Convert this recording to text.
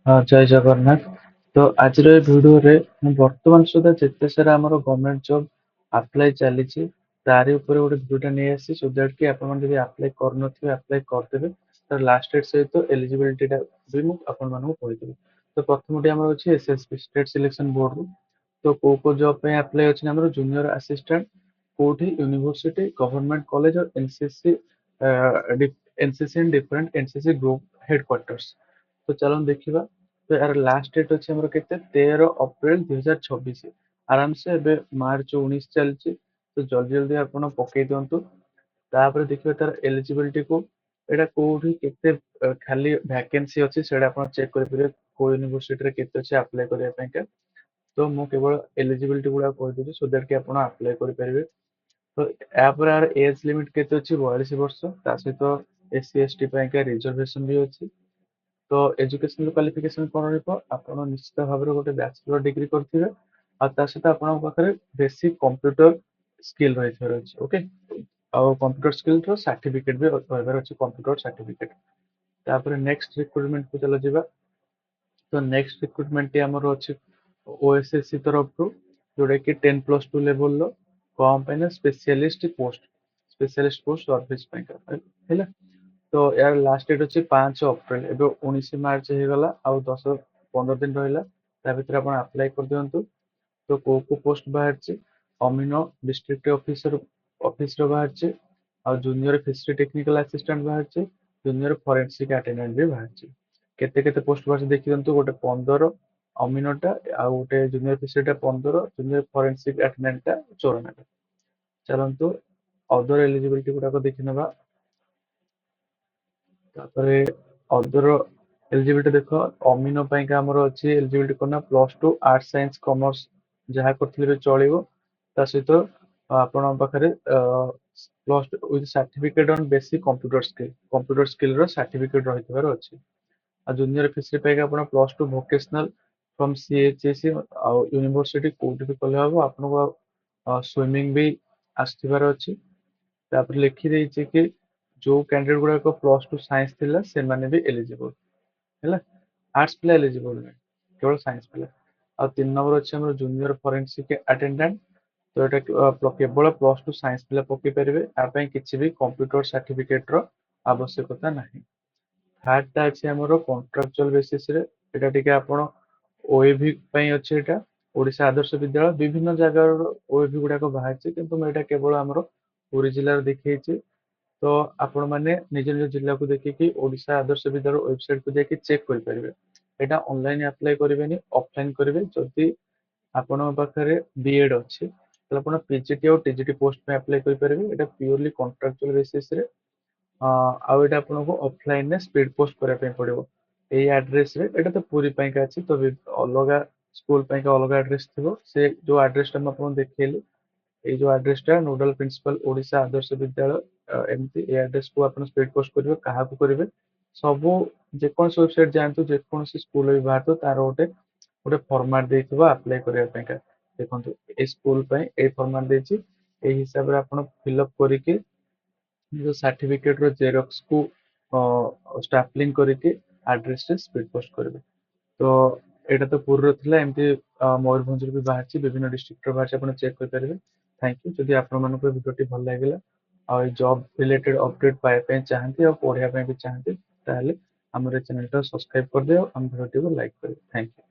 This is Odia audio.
ହଁ ଜୟ ଜଗନ୍ନାଥ। ତ ଆଜିର ଏ ଭିଡିଓରେ ମୁଁ ବର୍ତ୍ତମାନ ସୁଦ୍ଧା ଯେତେ ସାରା ଆମର ଗଭର୍ଣ୍ଣମେଣ୍ଟ ଜବ୍ ଆପ୍ଲାଏ ଚାଲିଛି ତାରି ଉପରେ ଗୋଟେ ଭିଡିଓଟା ନେଇ ଆସିଛି ସୋ ଦ୍ୟାଟ୍ କି ଆପଣମାନେ ଯଦି ଆପ୍ଲାଏ କରିନଥିବେ ଆପ୍ଲାଏ କରିଦେବେ। ତାର ଲାଷ୍ଟ ଡେଟ୍ ସହିତ ଏଲିଜିବିଲିଟିଟା ବି ମୁଁ ଆପଣମାନଙ୍କୁ କହିଦେବି। ତ ପ୍ରଥମଟି ଆମର ଅଛି ଏସ୍ଏସବି ଷ୍ଟେଟ୍ ସିଲେକ୍ସନ ବୋର୍ଡରୁ। ତ କୋଉ କୋଉ ଜବ୍ ପାଇଁ ଆପ୍ଲାଏ ଅଛି ନା ଆମର ଜୁନିୟର ଆସିଷ୍ଟାଣ୍ଟ କୋଉଠି ୟୁନିଭର୍ସିଟି ଗଭର୍ଣ୍ଣମେଣ୍ଟ କଲେଜ ଆଉ NCC in different NCC group headquarters. ତ ଚାଲନ୍ତୁ ଦେଖିବା। ତ ଏହାର ଲାଷ୍ଟ ଡେଟ୍ ଅଛି ଆମର କେତେ 13 ଏପ୍ରିଲ 2026। ଆରାମସେ ଏବେ ମାର୍ଚ୍ଚ 19 ଚାଲିଛି ତ ଜଲ୍ଦି ଜଲ୍ଦି ଆପଣ ପକେଇ ଦିଅନ୍ତୁ। ତାପରେ ଦେଖିବା ତାର ଏଲିଜିବିଲିଟି କୁ ଏଇଟା କୋଉଠି କେତେ ଖାଲି ଭ୍ୟାକେନ୍ସି ଅଛି ସେଇଟା ଆପଣ ଚେକ୍ କରିପାରିବେ କୋଉ ୟୁନିଭର୍ସିଟିରେ କେତେ ଅଛି ଆପ୍ଲାଏ କରିବା ପାଇଁକା। ତ ମୁଁ କେବଳ ଏଲିଜିବିଲିଟି ଗୁଡା କହିଦଉଛି ସୋ ଦ୍ୟାଟ୍ କି ଆପଣ ଆପ୍ଲାଏ କରିପାରିବେ। ତ ୟାପରେ ଆର ଏଜ୍ ଲିମିଟ୍ କେତେ ଅଛି 42 ବର୍ଷ ତା ସହିତ SC ST ପାଇଁକା ରିଜର୍ଭେସନ ବି ଅଛି। ତ ଏଜୁକେଶନାଲ କ୍ୱାଲିଫିକେସନ କଣ ରହିବ ଆପଣ ନିଶ୍ଚିତ ଭାବରେ ଗୋଟେ ବ୍ୟାଚଲର ଡିଗ୍ରୀ କରିଥିବେ ଆଉ ତା ସହିତ ଆପଣଙ୍କ ପାଖରେ ବେସିକ କମ୍ପ୍ୟୁଟର ସ୍କିଲ୍ ରହିଥିବାର ଅଛି ଓକେ। ଆଉ କମ୍ପ୍ୟୁଟର ସ୍କିଲ୍ ର ସାର୍ଟିଫିକେଟ ବି ରହିବାର ଅଛି କମ୍ପ୍ୟୁଟର ସାର୍ଟିଫିକେଟ। ତାପରେ ନେକ୍ସଟ ରିକ୍ରୁଟମେଣ୍ଟ କୁ ଚାଲ ଯିବା। ତ ନେକ୍ସଟ ରିକ୍ରୁଟମେଣ୍ଟ ଟି ଆମର ଅଛି OSSC ତରଫରୁ ଯୋଉଟା କି 10+2 ଲେଭେଲର କଣ ପାଇଁ ନା ସ୍ପେଶିଆଲିଷ୍ଟ ପୋଷ୍ଟ ସର୍ଭିସ ପାଇଁକା ହେଲା। ତ ଏହାର ଲାଷ୍ଟ ଡେଟ୍ ଅଛି 5 ଏପ୍ରିଲ ଏବେ 19 ମାର୍ଚ୍ଚ ହେଇଗଲା ଆଉ 10-15 ଦିନ ରହିଲା ତା ଭିତରେ ଆପଣ ଆପ୍ଲାଏ କରିଦିଅନ୍ତୁ। ତ କୋଉ କୋଉ ପୋଷ୍ଟ ବାହାରିଛି ଅମିନ ଡିଷ୍ଟ୍ରିକ୍ଟ ଅଫିସର ବାହାରିଛି ଆଉ ଜୁନିୟର ଫିଶରୀ ଟେକ୍ନିକାଲ ଆସିଷ୍ଟାଣ୍ଟ ବାହାରିଛି ଜୁନିୟର ଫରେନ୍ସିକ ଆଟେଣ୍ଡାଣ୍ଟ ବି ବାହାରିଛି। କେତେ କେତେ ପୋଷ୍ଟ ବାହାରିଛି ଦେଖିଦିଅନ୍ତୁ ଗୋଟେ 15 ଅମିନଟା ଆଉ ଗୋଟେ ଜୁନିୟର ଫିଶରୀଟା 15 ଜୁନିୟର ଫରେନ୍ସିକ ଆଟେଣ୍ଡାଣ୍ଟଟା 54ଟା। ଚାଲନ୍ତୁ ଅଦର ଏଲିଜିବିଲିଟି ଗୁଡାକ ଦେଖିନେବା। ତାପରେ ଅଦର ଏଲିଜିବିଲିଟି ଦେଖ ଅମିନ ପାଇଁକା ଆମର ଅଛି ଏଲିଜିବିଲିଟି କଣ ନା +2 ଆର୍ଟସ ସାଇନ୍ସ କମର୍ସ ଯାହା କରିଥିଲେ ବି ଚଳିବ ତା ସହିତ ଆପଣଙ୍କ ପାଖରେ plus with certificate on basic computer skill ର ସାର୍ଟିଫିକେଟ ରହିଥିବାର ଅଛି। ଆଉ ଜୁନିୟର ଫିଶରୀ ପାଇଁକା ଆପଣ +2 ଭୋକେଶନାଲ ଫ୍ରମ୍ CHSE ଆଉ ୟୁନିଭର୍ସିଟି କୋଉଠି ବି କଲେ ହବ ଆପଣଙ୍କୁ ସୁଇମିଂ ବି ଆସିଥିବାର ଅଛି। ତାପରେ ଲେଖିଦେଇଛି କି ଯୋଉ କ୍ୟାଣ୍ଡିଡେଟ୍ ଗୁଡାକ +2 ସାଇନ୍ସ ଥିଲା ସେମାନେ ବି ଏଲିଜିବଲ ହେଲା। ଆର୍ଟସ ପିଲା ଏଲିଜିବଲ ନାହିଁ କେବଳ ସାଇନ୍ସ ପିଲା। ଆଉ 3 ନମ୍ବର ଅଛି ଆମର ଜୁନିୟର ଫରେନ୍ସିକ ଆଟେଣ୍ଡାଣ୍ଟ ତ ଏଟା କେବଳ +2 ସାଇନ୍ସ ପିଲା ପକେଇ ପାରିବେ ତା ପାଇଁ କିଛି ବି କମ୍ପ୍ୟୁଟର ସାର୍ଟିଫିକେଟ ର ଆବଶ୍ୟକତା ନାହିଁ। ଥାର୍ଡ ଟା ଅଛି ଆମର କଣ୍ଟ୍ରାକ୍ଚୁଆଲ ବେସିସ ରେ ଏଟା ଟିକେ ଆପଣ OAV ପାଇଁ ଅଛି ଏଇଟା ଓଡିଶା ଆଦର୍ଶ ବିଦ୍ୟାଳୟ ବିଭିନ୍ନ ଜାଗାର OAV ଗୁଡାକ ବାହାରିଛି କିନ୍ତୁ ମୁଁ ଏଇଟା କେବଳ ଆମର ପୁରୀ ଜିଲ୍ଲାରେ ଦେଖେଇଛି। ତ ଆପଣ ମାନେ ନିଜ ନିଜ ଜିଲ୍ଲାକୁ ଦେଖିକି ଓଡିଶା ଆଦର୍ଶ ବିଦ୍ୟାଳୟ ୱେବସାଇଟ କୁ ଯାଇକି ଚେକ୍ କରିପାରିବେ। ଏଇଟା ଅନଲାଇନ ଆପ୍ଲାଏ କରିବେନି ଅଫଲାଇନ କରିବେ ଯଦି ଆପଣଙ୍କ ପାଖରେ BEd ଅଛି ତାହେଲେ ଆପଣ PGT ଆଉ TGT ପୋଷ୍ଟ ପାଇଁ ଆପ୍ଲାଏ କରିପାରିବେ ଏଇଟା ପିଓରଲି କଣ୍ଟ୍ରାକ୍ଚୁଆଲ ବେସିସ ରେ ଆଉ ଏଇଟା ଆପଣଙ୍କୁ ଅଫଲାଇନରେ ସ୍ପିଡ ପୋଷ୍ଟ କରିବା ପାଇଁ ପଡିବ। ଏଇ ଆଡ୍ରେସ ରେ ଏଇଟା ତ ପୁରୀ ପାଇଁକା ଅଛି ତ ଅଲଗା ସ୍କୁଲ ପାଇଁକା ଅଲଗା ଆଡ୍ରେସ ଥିବ ସେ ଯୋଉ ଆଡ୍ରେସ ଟା ମୁଁ ଆପଣଙ୍କୁ ଦେଖେଇଲି ଏଇ ଯୋଉ ଆଡ୍ରେସ ଟା ନୋଡାଲ ପ୍ରିନ୍ସିପାଲ ଓଡିଶା ଆଦର୍ଶ ବିଦ୍ୟାଳୟ ଏମିତି ଏ ଆଡ୍ରେସ କୁ ଆପଣ ସ୍ପିଡ ପୋଷ୍ଟ କରିବେ କାହାକୁ କରିବେ ସବୁ ଯେକୌଣସି ୱେବସାଇଟ ଯାଆନ୍ତୁ ଯେକୌଣସି ସ୍କୁଲ ବି ବାହାରୁଥିବ ତାର ଗୋଟେ ଫର୍ମାଟ ଦେଇଥିବ ଆପ୍ଲାଏ କରିବା ପାଇଁକା ଦେଖନ୍ତୁ ଏଇ ସ୍କୁଲ ପାଇଁ ଏଇ ଫର୍ମାଟ ଦେଇଛି ଏଇ ହିସାବରେ ଆପଣ ଫିଲଅପ କରିକି ନିଜ ସାର୍ଟିଫିକେଟ ର ଜେରକ୍ସ କୁ ଷ୍ଟାପଲିଙ୍ଗ କରିକି ଆଡ୍ରେସ ରେ ସ୍ପିଡ ପୋଷ୍ଟ କରିବେ। ତ ଏଇଟା ତ ପୁରୀର ଥିଲା ଏମିତି ମୟୂରଭଞ୍ଜରେ ବି ବାହାରିଛି ବିଭିନ୍ନ ଡିଷ୍ଟ୍ରିକ୍ଟର ବାହାରିଛି ଆପଣ ଚେକ୍ କରିପାରିବେ। ଥ୍ୟାଙ୍କ ୟୁ ଯଦି ଆପଣମାନଙ୍କୁ ଏ ଭିଡିଓଟି ଭଲ ଲାଗିଲା ଆଉ ଏ ଜବ୍ ରିଲେଟେଡ୍ ଅପଡେଟ୍ ପାଇବା ପାଇଁ ଚାହାନ୍ତି ଆଉ ପଢିବା ପାଇଁ ବି ଚାହାନ୍ତି ତାହେଲେ ଆମର ଏ ଚ୍ୟାନେଲଟା ସବସ୍କ୍ରାଇବ କରିଦେବେ ଆଉ ଆମ ଭିଡିଓଟିକୁ ଲାଇକ୍ କରିବେ ଥ୍ୟାଙ୍କ ୟୁ।